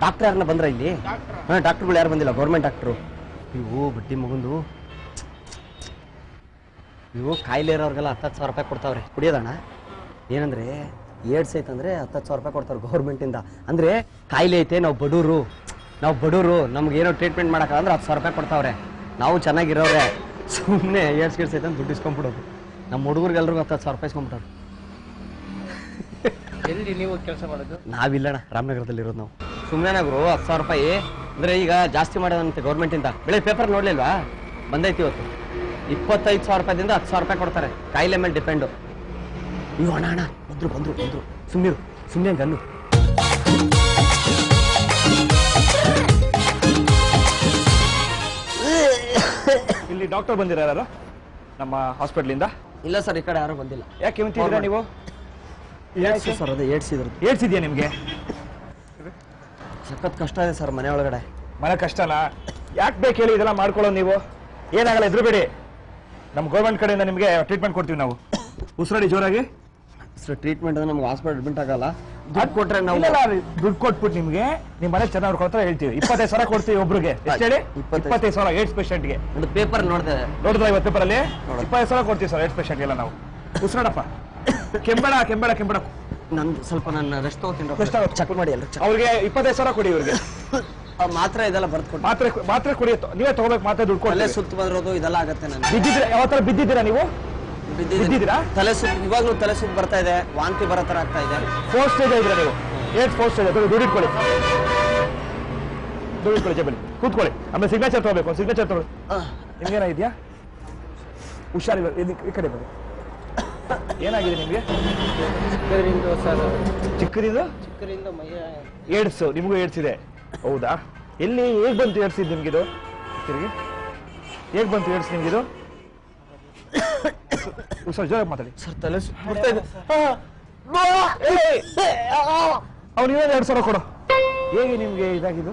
Doctor ಯಾರನ್ನ ಬಂದ್ರ ಇಲ್ಲಿ? ಹಾಂ, ಡಾಕ್ಟರ್ಗಳು ಯಾರು ಬಂದಿಲ್ಲ, ಗೌರ್ಮೆಂಟ್ ಡಾಕ್ಟ್ರು. ಇವು ಬಡ್ಡಿ ಮಗಂದು ಇವು ಕಾಯಿಲೆ ಇರೋರ್ಗೆಲ್ಲ 10,000 ರೂಪಾಯಿ ಕೊಡ್ತಾವ್ರೆ. ಕುಡಿಯೋದಣ್ಣ ಏನಂದ್ರೆ ಏಡ್ಸ್ ಐತಂದ್ರೆ 10,000 ರೂಪಾಯಿ ಕೊಡ್ತಾರೆ ಗೌರ್ಮೆಂಟಿಂದ. ಅಂದ್ರೆ ಕಾಯಿಲೆ ಐತೆ, ನಾವು ಬಡವರು ನಮ್ಗೆ ಏನೋ ಟ್ರೀಟ್ಮೆಂಟ್ ಮಾಡೋಕ್ಕಂದ್ರೆ 10,000 ರೂಪಾಯಿ ಕೊಡ್ತಾವ್ರೆ. ನಾವು ಚೆನ್ನಾಗಿರೋರೆ, ಸುಮ್ಮನೆ ಏಡ್ಸ್ ಗಿಡ್ಸ್ ಐತೆ ಅಂತ ದುಡ್ಡು ಇಸ್ಕೊಂಡ್ಬಿಡೋದು. ನಮ್ಮ ಹುಡುಗರಿಗೆಲ್ರಿಗೂ 10,000 ರೂಪಾಯಿ ಇಸ್ಕೊಂಡ್ಬಿಟ್ಟವ್ರು. ಎಲ್ಲಿ ನೀವು ಕೆಲಸ ಮಾಡೋದು? ನಾವಿಲ್ಲಣ್ಣ, ರಾಮನಗರದಲ್ಲಿ ಇರೋದು ನಾವು. ಸುಮ್ಮನೆ ಗುರು 10,000 ರೂಪಾಯಿ ಅಂದ್ರೆ ಈಗ ಜಾಸ್ತಿ ಮಾಡೋದಂತೆ ಗೌರ್ಮೆಂಟಿಂದ. ಬೆಳಗ್ಗೆ ಪೇಪರ್ ನೋಡ್ಲಿಲ್ವಾ? ಬಂದೈತಿ ಇವತ್ತು. 25,000 ರೂಪಾಯಿದಿಂದ 10,000 ರೂಪಾಯಿ ಕೊಡ್ತಾರೆ. ಕಾಯಿಲೆ ಮೇಲೆ ಡಿಪೆಂಡು. ಇವು ಅಣ್ಣ ಬಂದ್ರು ಸುಮ್ಮನೆ ಗನ್ನು. ಇಲ್ಲಿ ಡಾಕ್ಟರ್ ಬಂದಿರಾರು ನಮ್ಮ ಹಾಸ್ಪಿಟ್ಲಿಂದ? ಇಲ್ಲ ಸರ್, ಈ ಕಡೆ ಯಾರು ಬಂದಿಲ್ಲ. ಯಾಕೆ ನಿಂತಿದ್ದೀರಾ ನೀವು? ಸರ್ ಅದೇ ಏಡ್ಸ್ ಇದೆಯಾ ನಿಮಗೆ? ಸಖತ್ ಕಷ್ಟ ಇದೆ ಸರ್ ಮನೆ ಒಳಗಡೆ. ಮನೆ ಕಷ್ಟನಾ? ಯಾಕೆ ಬೇಕು ಹೇಳಿ ಇದೆಲ್ಲ ಮಾಡ್ಕೊಳ್ಳೋದು ನೀವು? ಏನಾಗಲ್ಲ, ಹೆದರಬೇಡಿ. ನಮ್ಮ ಗೌರ್ಮೆಂಟ್ ಕಡೆಯಿಂದ ನಿಮಗೆ ಟ್ರೀಟ್ಮೆಂಟ್ ಕೊಡ್ತೀವಿ ನಾವು. ಉಸಿರಾಡಿ ಜೋರಾಗಿ. ಸರ್ ಟ್ರೀಟ್ಮೆಂಟ್ ಅಂದ್ರೆ ನಮ್ಗೆ ಹಾಸ್ಪಿಟಲ್ ಅಡ್ಮಿಟ್ ಆಗಲ್ಲ. ದುಡ್ಡು ಕೊಟ್ರೆ ನಾವು ದುಡ್ಡು ಕೊಟ್ಬಿಟ್ಟು ನಿಮಗೆ ನಿಮ್ಮ ಮನೆ ಚೆನ್ನಾಗಿ ನೋಡ್ಕೊಳ್ತಾರೆ ಹೇಳ್ತೀವಿ. 25,000 ಕೊಡ್ತೀವಿ ಒಬ್ರಿಗೆ. ಎಷ್ಟು ಹೇಳಿ? 25,000 ಏಡ್ಸ್ ಪೇಷಂಟ್ಗೆ. ಒಂದು ಪೇಪರ್ ನೋಡಿದೆ. ನೋಡಿದ್ರ ಇವತ್ತು ಪೇಪರಲ್ಲಿ 25,000 ಕೊಡ್ತೀವಿ ಸರ್ ಏಡ್ಸ್ ಪೇಷಂಟ್ಗೆಲ್ಲ ನಾವು. ಉಸಿರಾಡಪ್ಪ. ಕೆಂಬೇಡ. ನಂದು ಸ್ವಲ್ಪ ನಾನು ರೆಸ್ಟ್ ತಗೋತೀನಿ. ಚೆಕ್ ಮಾಡಿ ಎಲ್ಲ. ಅವ್ರಿಗೆ 25,000 ಕೊಡಿ. ಇವ್ರಿಗೆ ಮಾತ್ರ ಇದೆಲ್ಲ ಬರ್ದು ಕೊಟ್ಟು ಮಾತ್ರೆ ಕುಡಿ. ನೀವೇ ತಗೋಬೇಕು. ಮಾತ್ರೆ ದುಡ್ಡು ಕೊಡಿ. ತಲೆ ಸುತ್ತು ಬಂದಿರೋದು ಇದೆಲ್ಲ ಆಗತ್ತೆ. ನಾನು ಬಿದ್ದಿದ್ರೆ ಯಾವತ್ತರ ಬಿದ್ದಿದ್ದೀರಾ ನೀವು? ಬಿದ್ದಿದ್ದೀರಾ? ತಲೆ ಸುತ್ತು ಇವಾಗಲೂ ತಲೆ ಸುತ್ತು ಬರ್ತಾ ಇದೆ, ವಾಂತಿ ಬರೋ ತರ ಆಗ್ತಾ ಇದೆ. 4th ಸ್ಟೇಜ್ ಇದ್ರೆ ನೀವು. 8th 4th stage. ದುಡ್ಡು ಇಟ್ಕೊಳ್ಳಿ ಜೇಬಲ್ಲಿ. ಕೂತ್ಕೊಳ್ಳಿ. ಆಮೇಲೆ ಸಿಗ್ನೇಚರ್ ತಗೋಬೇಕು. ಸಿಗ್ನೇಚರ್ ತಗೊಳ್ಳಿ. ನಿಮ್ಗೇನ ಇದೆಯಾ? ಹುಷಾರಿಲ್ಲ. ಈ ಕಡೆ ಬನ್ನಿ. ಏನಾಗಿದೆ ನಿಮ್ಗೆ? ಚಿಕ್ಕರಿಂದ ಏಡ್ಸ್. ನಿಮಗೂ ಏಡ್ಸ್ ಇದೆ? ಹೌದಾ? ಎಲ್ಲಿ ಹೇಗ್ ಬಂತು ಏಡ್ಸ್ ನಿಮ್ಗಿದು? ತಿರುಗಿ ಹೇಗ್ ಬಂತು ಏಡ್ಸ್ ನಿಮ್ಗಿದು? ಸರ್ ಜೋರಾಗಿ ಮಾತಾಡಿ. ಸರ್ ತಲೆ ಸುತ್ತ ಇದೆ. ಅವ್ನು ಇನ್ನೇನು 2,000 ಕೊಡು. ಹೇಗೆ ನಿಮ್ಗೆ ಇದಾಗಿದ್ದು?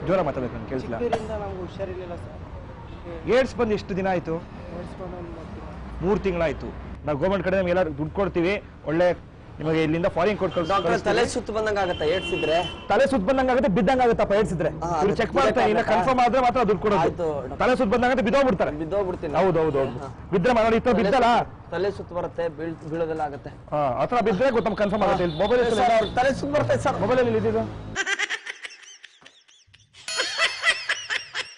ಜೋರ ಮಾತಾಡ್ಬೇಕು, ನಾನು ಕೇಳಿಸಿಲ್ಲ. ಏಡ್ಸ್ ಬಂದು ಎಷ್ಟು ದಿನ ಆಯ್ತು? 3 ತಿಂಗಳಾಯ್ತು. ನಾವು ಗೌರ್ಮೆಂಟ್ ಕಡೆ ನಮ್ಗೆ ಎಲ್ಲರೂ ದುಡ್ಡು ಕೊಡ್ತೀವಿ. ಒಳ್ಳೆ ನಿಮಗೆ ಇಲ್ಲಿಂದ ಫಾರಿನ್ ಕೊಟ್ಟು ತಲೆ ಸುತ್ತು ಬಂದಂಗ ಆಗತ್ತೆ ಏಡ್ಸ್ ಇದ್ರೆ. ತಲೆ ಸುತ್ತ ಬಂದಂಗ ಆಗುತ್ತೆ, ಬಿದ್ದಂಗ ಆಗುತ್ತಪ್ಪ ಏಡ್ಸ್ ಇದ್ರೆ. ಚೆಕ್ ಮಾಡ್ತಾರೆ, ಇಲ್ಲ ಕನ್ಫರ್ಮ್ ಆದ್ರೆ ಮಾತ್ರ ದುಡ್ಡು ಕೊಡೋದು. ತಲೆ ಸುತ್ತ ಬಂದಂಗ ಬಿದ್ದೋಗ್ಬಿಡ್ತಾರೆ. ಹೌದು. ಬಿದ್ರೆ ಮಾಡಿ ಬಿದ್ದಲ್ಲ, ತಲೆ ಸುತ್ತ ಬರುತ್ತೆ, ಬೀಳೋದೆಲ್ಲ ಆಗುತ್ತೆ. ಆತರ ಬಿದ್ರೆ ಗೊತ್ತ ಕನ್ಫರ್ಮ್ ಆಗುತ್ತೆ. ಮೊಬೈಲ್ ತಲೆ ಸುತ್ತ ಬರುತ್ತೆ ಸರ್. ಮೊಬೈಲ್ ಅಲ್ಲಿ ಇದ್ದಿದ್ದು.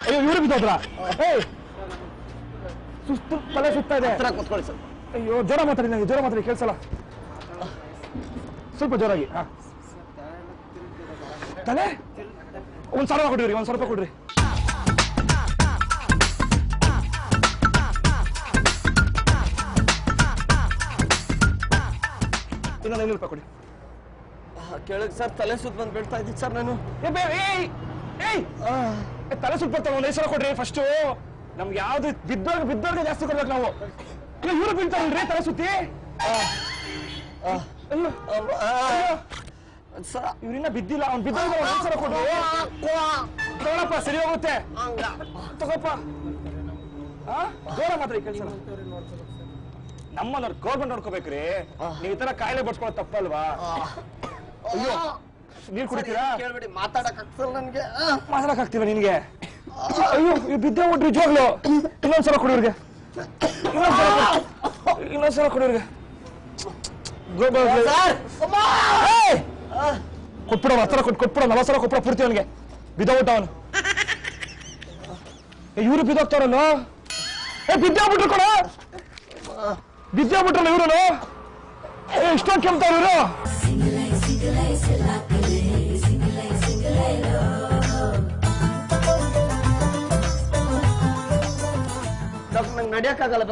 ಅಯ್ಯೋ, ಇವ್ರು ಬಿದ್ದೋದ್ರ? ಸುಸ್ತು ತಲೆ ಸುತ್ತಾ ಇದೆ. ಕೂತ್ಕೊಳ್ಳಿ ಸರ್. ಅಯ್ಯೋ, ಜೋರ ಮಾತಾಡಿ ಕೇಳಿಸಲ್ಲ. ಸ್ವಲ್ಪ ಜೋರಾಗಿ. ತಲೆ 1,000 ಕೊಡ್ರಿ. 1,000 ರೂಪಾಯಿ ಕೊಡ್ರಿ. ಇನ್ನೊಂದು 500 ರೂಪಾಯಿ ಕೊಡಿ. ಕೇಳಕ್ ಸರ್ ತಲೆ ಸುತ್ತ ಬಂದು ಬೀಳ್ತಾ ಇದ್ದೀನಿ ಸರ್ ನಾನು. ತಲೆ ಸುತ್ತ ಬರ್ತಾವೆ. 1,000 ಕೊಡ್ರಿ ಫಸ್ಟು. ನಮ್ಗೆ ಯಾವ್ದು ಬಿದ್ದೋರ್ಗೆ ಜಾಸ್ತಿ ಕೊಡ್ಬೇಕು ನಾವು. ಇವ್ರು ಬೀಳ್ತಾರಲ್ರಿ ತಲೆ ಸುತ್ತಿ. ಇವ್ರಿನ್ನ ಬಿದ್ದಿಲ್ಲ. ಅವ್ನು ಬಿದ್ದಾಗ 1,000 ಕೊಡ್ರಿ. ತಗೊಳಪ್ಪ, ಸರಿ ಹೋಗುತ್ತೆ. ತಗೋಪ್ಪ. ಜೋರ ಮಾತ್ರ ಕೆಲಸ. ನಮ್ಮನ್ನ ಗೌರ್ಮೆಂಟ್ ನೋಡ್ಕೋಬೇಕ್ರಿ. ನೀವ್ ಈ ತರ ಕಾಯಿಲೆ ಬಡ್ಸ್ಕೊಳ್ಳೋದು ತಪ್ಪಲ್ವಾ? ಅಯ್ಯೋ, ನೀರ್ ಕುಡಿತೀರಾ? ಮಾತಾಡಕ್ ಆಗ್ತಲ್ಲ ನನ್ಗೆ. ಮಾತಾಡಕ್ ಆಗ್ತೀವ ನಿನ್ಗೆ? ಅಯ್ಯೋ, ಬಿದ್ದೆ ಬಿಟ್ರಿ ಜೋಗ್ಲು. ಇನ್ನೊಂದ್ಸಲ ಕೊಡಿವ್ರಿಗೆ. ಕೊಟ್ಬಿಡ 10,000 ಕೊಟ್ಬಿಡ. 40,000 ಕೊಟ್ಬಿಡ ಪೂರ್ತಿ ಅವನಿಗೆ. ಬಿದ್ದೋಗ್ಬಿಟ್ಟ ಅವನು. ಇವ್ರು ಬಿದ್ದೋಗ್ತಾರಲ್ಲ. ಬಿದ್ದೋಗ್ಬಿಟ್ರು ಕೊಡ. ಬಿದ್ದೋಗ್ಬಿಟ್ರಲ್ಲ ಇವ್ರು. ಇಷ್ಟೊಂದು ಕೆಮ್ತಾರ ಇವರು. ನಂಗೆ ನಡೆಯಕ್ಕಾಗಲ್ಲ.